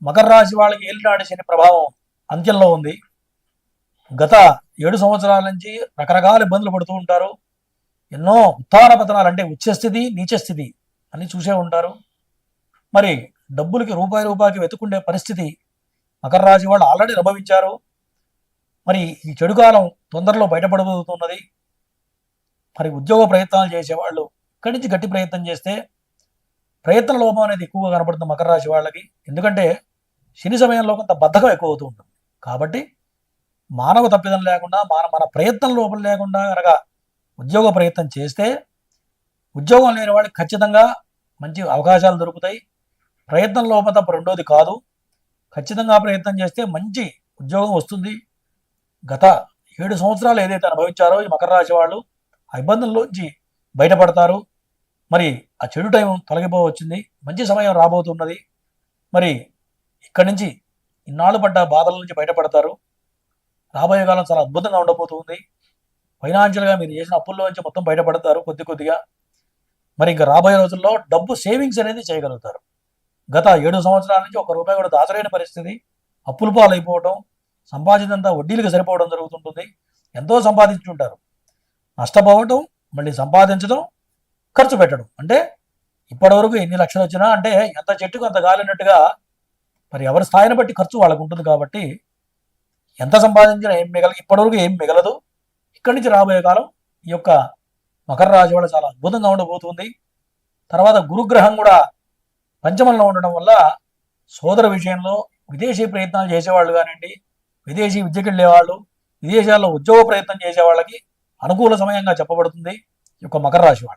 మకర రాశి వాళ్ళకి ఏలినాటి శని ప్రభావం అంత్యంలో ఉంది. గత 7 సంవత్సరాల నుంచి రకరకాల ఇబ్బందులు పడుతూ ఉంటారు. ఎన్నో ఉత్థాన పతనాలు అంటే ఉచ్చస్థితి, నీచస్థితి అని చూసే ఉంటారు. మరి డబ్బులకి రూపాయికి వెతుక్కుండే పరిస్థితి మకర రాశి వాళ్ళు ఆల్రెడీ అనుభవించారు. మరి ఈ చెడు కాలం తొందరలో బయటపడబోతున్నది. మరి ఉద్యోగ ప్రయత్నాలు చేసేవాళ్ళు ఇక్కడి నుంచి గట్టి ప్రయత్నం చేస్తే ప్రయత్న లోపం అనేది ఎక్కువగా కనపడుతుంది మకర రాశి వాళ్ళకి. ఎందుకంటే శని సమయంలో కొంత బద్ధకం ఎక్కువ అవుతూ ఉంటుంది. కాబట్టి మానవ తప్పిదం లేకుండా మన ప్రయత్నం లోపం లేకుండా కనుక ఉద్యోగ ప్రయత్నం చేస్తే ఉద్యోగం లేని వాళ్ళకి ఖచ్చితంగా మంచి అవకాశాలు దొరుకుతాయి. ప్రయత్నం లోపం తప్ప రెండోది కాదు. ఖచ్చితంగా ప్రయత్నం చేస్తే మంచి ఉద్యోగం వస్తుంది. గత 7 సంవత్సరాలు ఏదైతే అనుభవించారో ఈ మకర రాశి వాళ్ళు ఆ ఇబ్బందుల్లోంచి బయటపడతారు. మరి ఆ చెడు టైం తొలగిపోవచ్చింది. మంచి సమయం రాబోతున్నది. మరి ఇక్కడి నుంచి ఇన్నాళ్ళు పడ్డ బాధల నుంచి బయటపడతారు. రాబోయే కాలం చాలా అద్భుతంగా ఉండబోతుంది. ఫైనాన్షియల్గా మీరు చేసిన అప్పుల్లో నుంచి మొత్తం బయటపడతారు కొద్దిగా. మరి ఇంకా రాబోయే రోజుల్లో డబ్బు సేవింగ్స్ అనేది చేయగలుగుతారు. గత 7 సంవత్సరాల నుంచి ఒక్క రూపాయి కూడా దాచలేని పరిస్థితి, అప్పుల పాలైపోవడం, సంపాదించినంత వడ్డీలకు సరిపోవడం జరుగుతుంటుంది. ఎంతో సంపాదించుంటారు, నష్టపోవడం, మళ్ళీ సంపాదించడం, ఖర్చు పెట్టడం. అంటే ఇప్పటివరకు ఎన్ని లక్షలు వచ్చినా అంటే ఎంత చెట్టుకు అంత గాలినట్టుగా మరి ఎవరి స్థాయిని బట్టి ఖర్చు వాళ్ళకు ఉంటుంది. కాబట్టి ఎంత సంపాదించినా ఇప్పటివరకు ఏం మిగలదు. ఇక్కడి నుంచి రాబోయే కాలం ఈ యొక్క మకర రాశి వాళ్ళు చాలా అద్భుతంగా ఉండబోతుంది. తర్వాత గురుగ్రహం కూడా పంచమంలో ఉండడం వల్ల సోదర విషయంలో విదేశీ ప్రయత్నాలు చేసేవాళ్ళు కానివ్వండి, విదేశీ విద్యకి వెళ్ళేవాళ్ళు, విదేశాల్లో ఉద్యోగ ప్రయత్నం చేసే వాళ్ళకి అనుకూల సమయంగా చెప్పబడుతుంది ఈ యొక్క మకర రాశి వాళ్ళు.